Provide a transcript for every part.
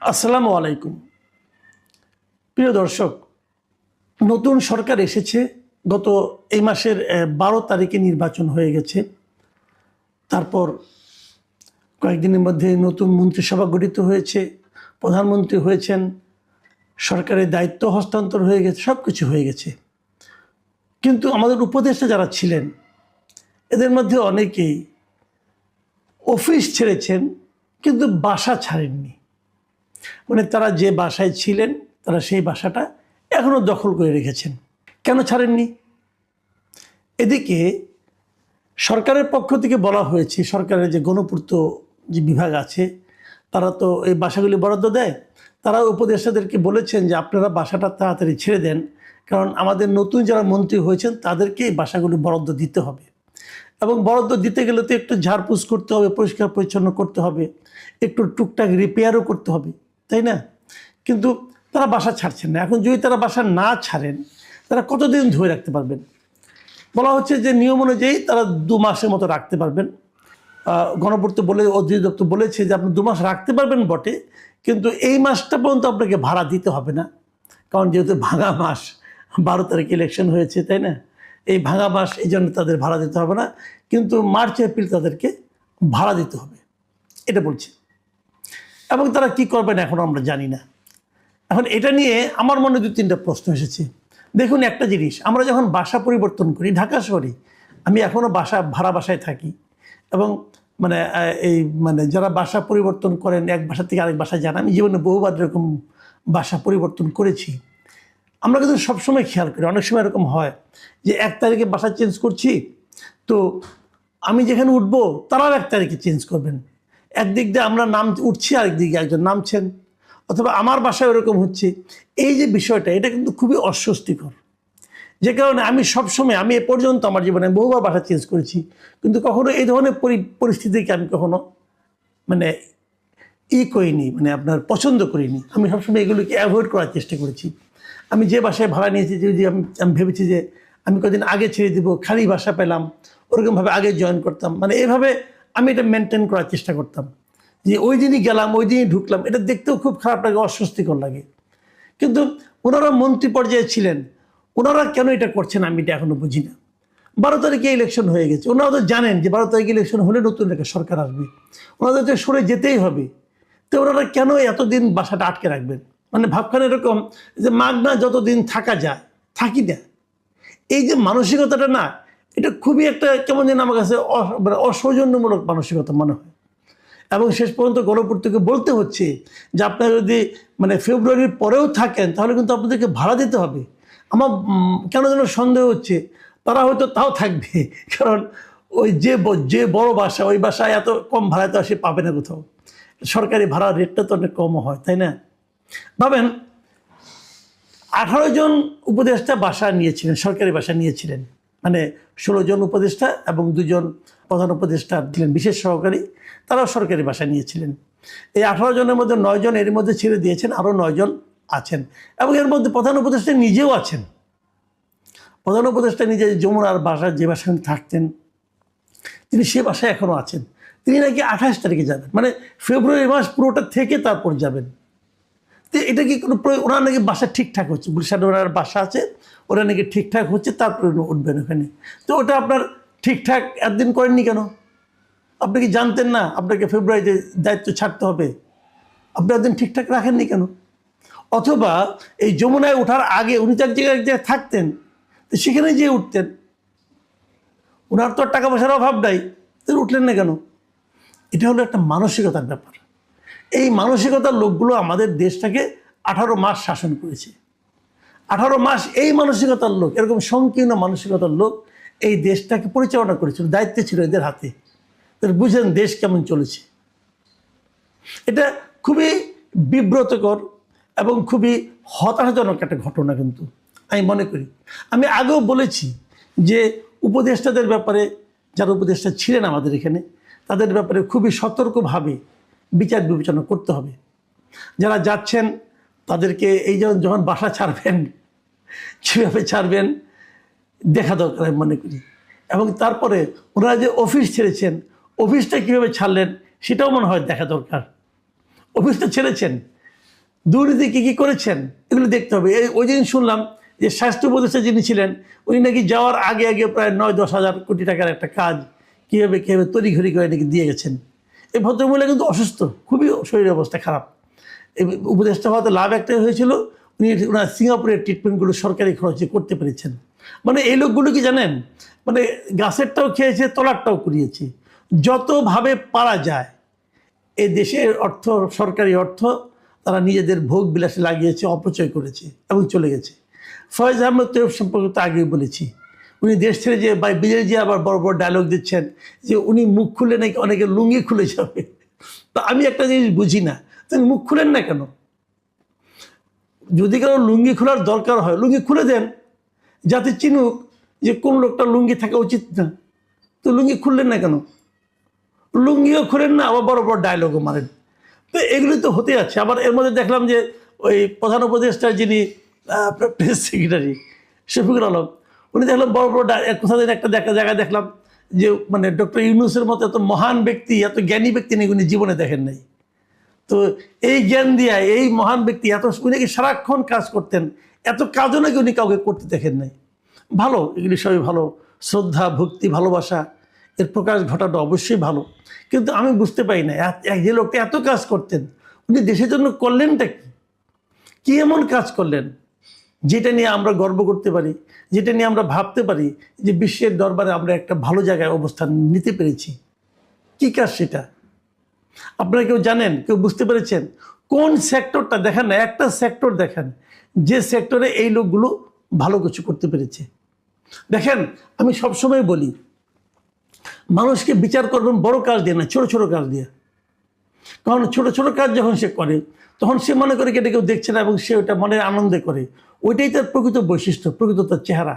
আসসালামু আলাইকুম। প্রিয় দর্শক, নতুন সরকার এসেছে। গত এই মাসের 12 তারিখে নির্বাচন হয়ে গেছে। তারপর কয়েকদিনের মধ্যে নতুন মন্ত্রিসভা গঠিত হয়েছে, প্রধানমন্ত্রী হয়েছেন, সরকারের দায়িত্ব হস্তান্তর হয়ে গেছে, সব কিছু হয়ে গেছে। কিন্তু আমাদের উপদেষ্টা যারা ছিলেন, এদের মধ্যে অনেকেই অফিস ছেড়েছেন কিন্তু বাসা ছাড়েননি। মানে তারা যে বাসায় ছিলেন, তারা সেই বাসাটা এখনও দখল করে রেখেছেন। কেন ছাড়েননি? এদিকে সরকারের পক্ষ থেকে বলা হয়েছে, সরকারের যে গণপূর্ত যে বিভাগ আছে, তারা তো এই বাসাগুলি বরাদ্দ দেয়। তারা উপদেষ্টাদেরকে বলেছেন যে আপনারা বাসাটা তাড়াতাড়ি ছেড়ে দেন, কারণ আমাদের নতুন যারা মন্ত্রী হয়েছেন তাদেরকে এই বাসাগুলি বরাদ্দ দিতে হবে। এবং বরাদ্দ দিতে গেলে তো একটু ঝাড়পোছ করতে হবে, পরিষ্কার পরিচ্ছন্ন করতে হবে, একটু টুকটাক রিপেয়ারও করতে হবে, তাই না? কিন্তু তারা বাসা ছাড়ছেন না। এখন যদি তারা বাসা না ছাড়েন, তারা কতদিন ধরে রাখতে পারবেন? বলা হচ্ছে যে নিয়ম অনুযায়ী তারা 2 মাসের মতো রাখতে পারবেন। গণপূর্ত অধিদপ্তর বলেছে যে আপনি 2 মাস রাখতে পারবেন বটে, কিন্তু এই মাসটা পর্যন্ত আপনাকে ভাড়া দিতে হবে না। কারণ যেহেতু ভাঙা মাস, 12 তারিখে ইলেকশন হয়েছে, তাই না? এই ভাঙা মাস, এই জন্য তাদের ভাড়া দিতে হবে না, কিন্তু মার্চ এপ্রিল তাদেরকে ভাড়া দিতে হবে, এটা বলছে। এবং তারা কি করবেন এখন আমরা জানি না। এখন এটা নিয়ে আমার মনে 2-3টা প্রশ্ন এসেছে। দেখুন, একটা জিনিস, আমরা যখন বাসা পরিবর্তন করি, ঢাকা শহরে আমি এখনও ভাড়া বাসায় থাকি, এবং যারা বাসা পরিবর্তন করেন, এক বাসা থেকে আরেক বাসায় যান, আমি জীবনে বহুবার এরকম বাসা পরিবর্তন করেছি। আমরা কিন্তু সবসময় খেয়াল করি, অনেক সময় এরকম হয় যে 1 তারিখে বাসা চেঞ্জ করছি, তো আমি যেখানে উঠবো তারাও 1 তারিখে চেঞ্জ করবেন। একদিক দিয়ে আমরা উঠছি, আরেক দিকে একজন নামছেন, অথবা আমার বাসায় ওরকম হচ্ছে। এই যে বিষয়টা, এটা কিন্তু খুবই অস্বস্তিকর। যে কারণে আমি সবসময়, আমি এ পর্যন্ত আমার জীবনে বহুবার বাসা চেঞ্জ করেছি, কিন্তু কখনো এই ধরনের পরিস্থিতিকে আমি কখনো করিনি, আপনার পছন্দ করিনি। আমি সবসময় এগুলোকে অ্যাভয়েড করার চেষ্টা করেছি। আমি যে বাসায় ভাড়া নিয়েছি, যদি আমি ভেবেছি যে আমি কদিন আগে ছেড়ে দিব, খালি বাসা পেলাম, ওরকমভাবে আগে জয়েন করতাম, এভাবে আমি এটা মেনটেন করার চেষ্টা করতাম। যে ওই দিনই গেলাম, ওই দিনই ঢুকলাম, এটা দেখতেও খুব খারাপ লাগে, অস্বস্তিকর লাগে। কিন্তু ওনারা মন্ত্রী পর্যায়ে ছিলেন, ওনারা কেন এটা করছেন আমি এটা এখনো বুঝি না। 12 তারিখে ইলেকশন হয়ে গেছে, ওনারা তো জানেন যে 12 তারিখে ইলেকশন হলে নতুন একটা সরকার আসবে, ওনাদের তো সরে যেতেই হবে। তো ওনারা কেন এতদিন বাসাটা আটকে রাখবেন? ভাবখান এরকম যে মাগনা যতদিন থাকা যায় থাকি না, এই যে মানসিকতাটা না, এটা খুবই একটা কেমন যেন আমার কাছে অসৌজন্যমূলক মানসিকতা মনে হয়। এবং শেষ পর্যন্ত গণপূর্তকে বলতে হচ্ছে যে আপনারা যদি ফেব্রুয়ারির পরেও থাকেন, তাহলে কিন্তু আপনাদেরকে ভাড়া দিতে হবে। আমার কেন যেন সন্দেহ হচ্ছে তারা হয়তো তাও থাকবে, কারণ ওই যে বড় বাসা, ওই বাসায় এত কম ভাড়ায় তো সে পাবে না কোথাও। সরকারি ভাড়ার রেটটা তো অনেক কমও হয়, তাই না? ভাবেন, 18 জন উপদেষ্টা বাসা নিয়েছিলেন, সরকারি বাসা নিয়েছিলেন। 16 জন উপদেষ্টা এবং 2 জন প্রধান উপদেষ্টা দিলেন বিশেষ সহকারী, তারাও সরকারি বাসা নিয়েছিলেন। এই 18 জনের মধ্যে 9 জন এর মধ্যে ছেড়ে দিয়েছেন, আরও 9 জন আছেন, এবং এর মধ্যে প্রধান উপদেষ্টা নিজেও আছেন। প্রধান উপদেষ্টা নিজে যমুনার বাসায়, যে বাসায় থাকতেন, তিনি সে বাসায় এখনও আছেন। তিনি নাকি 28 তারিখে যাবেন, ফেব্রুয়ারি মাস পুরোটা থেকে তারপর যাবেন। তো এটা কি কোনো, ওনার নাকি বাসা ঠিকঠাক হচ্ছে, গুলশানে ওনার বাসা আছে, ওরা নাকি ঠিকঠাক হচ্ছে, তারপরে উঠবেন ওখানে। তো ওটা আপনার ঠিকঠাক একদিন করেননি কেন? আপনি কি জানতেন না আপনাকে ফেব্রুয়ারিতে দায়িত্ব ছাড়তে হবে? আপনি একদিন ঠিকঠাক রাখেননি কেন? অথবা এই যমুনায় ওঠার আগে উনি তো এক জায়গায় থাকতেন, তো সেখানে যেয়ে উঠতেন। ওনার তো আর টাকা পয়সার অভাব নাই, তো উঠলেন না কেন? এটা হলো একটা মানসিকতার ব্যাপার। এই মানসিকতার লোকগুলো আমাদের দেশটাকে 18 মাস শাসন করেছে। 18 মাস এই মানসিকতার লোক, এরকম সংকীর্ণ মানসিকতার লোক এই দেশটাকে পরিচালনা করেছিল, দায়িত্ব ছিল এদের হাতে। বুঝেন দেশ কেমন চলেছে। এটা খুবই বিব্রতকর এবং খুবই হতাশাজনক একটা ঘটনা। কিন্তু আমি মনে করি, আমি আগেও বলেছি যে উপদেষ্টাদের ব্যাপারে, যারা উপদেষ্টা ছিলেন আমাদের এখানে, তাদের ব্যাপারে খুবই সতর্কভাবে বিচার বিবেচনা করতে হবে। যারা যাচ্ছেন তাদেরকে এই যখন বাসা ছাড়বেন, কীভাবে ছাড়বেন দেখা দরকার আমি মনে করি। এবং তারপরে ওনারা যে অফিস ছেড়েছেন, অফিসটা কীভাবে ছাড়লেন সেটাও মনে হয় দেখা দরকার। অফিসটা ছেড়েছেন, দুর্নীতি কী কী করেছেন এগুলো দেখতে হবে। ওই দিন শুনলাম যে স্বাস্থ্য উপদেষ্টা যিনি ছিলেন উনি নাকি যাওয়ার আগে আগে প্রায় 9-10 হাজার কোটি টাকার একটা কাজ কীভাবে তড়িঘড়ি করে নাকি দিয়ে গেছেন। এই ভদ্রমহিলা কিন্তু অসুস্থ, খুবই শরীরের অবস্থা খারাপ। এই উপদেষ্টা হওয়াতে লাভ একটাই হয়েছিল, উনি ওনার সিঙ্গাপুরের ট্রিটমেন্টগুলো সরকারি খরচে করতে পেরেছেন। মানে এই লোকগুলো কি জানেন, মানে গাছেরটাও খেয়েছে, তলারটাও কুড়িয়েছে। যতভাবে পারা যায় এই দেশের অর্থ, সরকারি অর্থ তারা নিজেদের ভোগ বিলাসে লাগিয়েছে, অপচয় করেছে এবং চলে গেছে। ফয়েজ আহমেদ তৈয়ব সম্পর্কে তো আগেই বলেছি, উনি দেশ ছেড়ে যে বিজয় জি আবার বড় বড় ডায়লগ দিচ্ছেন যে উনি মুখ খুলে নাকি অনেকে লুঙ্গি খুলে যাবে। তো আমি একটা জিনিস বুঝি না, তিনি মুখ খুলেন না কেন? যদি কারো লুঙ্গি খোলার দরকার হয় লুঙ্গি খুলে দেন, যাতে চিনুক যে কোন লোকটা লুঙ্গি থাকা উচিত না। তো লুঙ্গি খুললেন না কেন? লুঙ্গিও খুলেন না, আবার বড় বড় ডায়লগও মারেন। তো এগুলি তো হতে আছে। আবার এর মধ্যে দেখলাম যে ওই প্রধান উপদেষ্টা যিনি প্রেস সেক্রেটারি শফিকুল আলম, উনি দেখলাম বড় বড় কোথা দিন একটা জায়গায় দেখলাম যে মানে ডক্টর ইউনূসের মতো এত মহান ব্যক্তি, এত জ্ঞানী ব্যক্তি নাকি উনি জীবনে দেখেন নাই। তো এই জ্ঞান দিয়া এই মহান ব্যক্তি এত উনি নাকি সারাক্ষণ কাজ করতেন, এত কাজও নাকি উনি কাউকে করতে দেখেন নাই। ভালো, এগুলি সবই ভালো, শ্রদ্ধা ভক্তি ভালোবাসা এর প্রকাশ ঘটাটা অবশ্যই ভালো। কিন্তু আমি বুঝতে পারি না যে লোকটা এত কাজ করতেন উনি দেশের জন্য করলেনটা কি? কী এমন কাজ করলেন যেটা নিয়ে আমরা গর্ব করতে পারি, যেটা নিয়ে আমরা ভাবতে পারি যে বিশ্বের দরবারে আমরা একটা ভালো জায়গায় অবস্থান নিতে পেরেছি? কী কাজ সেটা? আপনারা কেউ জানেন, কেউ বুঝতে পেরেছেন? কোন সেক্টরটা দেখেন না, একটা সেক্টর দেখেন যে সেক্টরে এই লোকগুলো ভালো কিছু করতে পেরেছে। দেখেন, আমি সবসময় বলি মানুষকে বিচার করবেন বড় কাজ দিয়ে না, ছোট ছোট কাজ দিয়ে। কারণ ছোট ছোট কাজ যখন সে করে তখন সে মনে করে এটা কেউ দেখছে না এবং সে ওটা মনের আনন্দে করে, ওইটাই তার প্রকৃত বৈশিষ্ট্য, প্রকৃত তার চেহারা।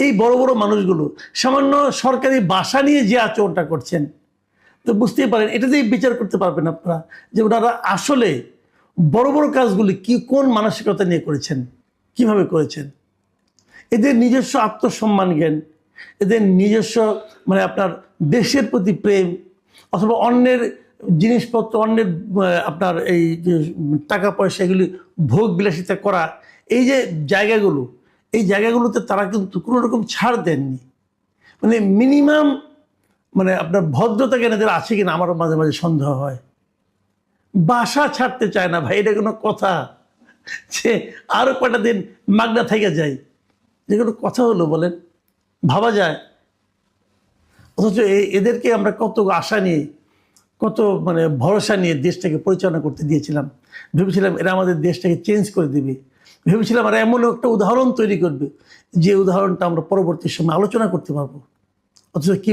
এই বড় বড় মানুষগুলো সামান্য সরকারি বাসা নিয়ে যে আচরণটা করছেন, তো বুঝতেই পারেন এটাতেই বিচার করতে পারবেন আপনারা যে ওনারা আসলে বড় বড় কাজগুলি কি কোন মানসিকতা নিয়ে করেছেন, কিভাবে করেছেন। এদের নিজস্ব আত্মসম্মান জ্ঞান, এদের নিজস্ব মানে আপনার দেশের প্রতি প্রেম, অথবা অন্যের জিনিসপত্র, অন্যের আপনার এই যে টাকা পয়সা এগুলি ভোগ বিলাসিতা করা, এই যে জায়গাগুলো, এই জায়গাগুলোতে তারা কিন্তু কোনো রকম ছাড় দেননি। মানে মিনিমাম মানে আপনার ভদ্রতা জ্ঞান এদের আছে কিনা আমারও মাঝে মাঝে সন্দেহ হয়। বাসা ছাড়তে চায় না ভাই, এটা কোনো কথা? যে আরও কটা দিন মাগনা থেকে যায়, যে কোনো কথা হলো বলেন? ভাবা যায়? অথচ এদেরকে আমরা কত আশা নিয়ে, কত মানে ভরসা নিয়ে দেশটাকে পরিচালনা করতে দিয়েছিলাম। ভেবেছিলাম এরা আমাদের দেশটাকে চেঞ্জ করে দেবে, ভেবেছিলাম এরা এমন একটা উদাহরণ তৈরি করবে যে উদাহরণটা আমরা পরবর্তী সময় আলোচনা করতে পারবো। অথচ কি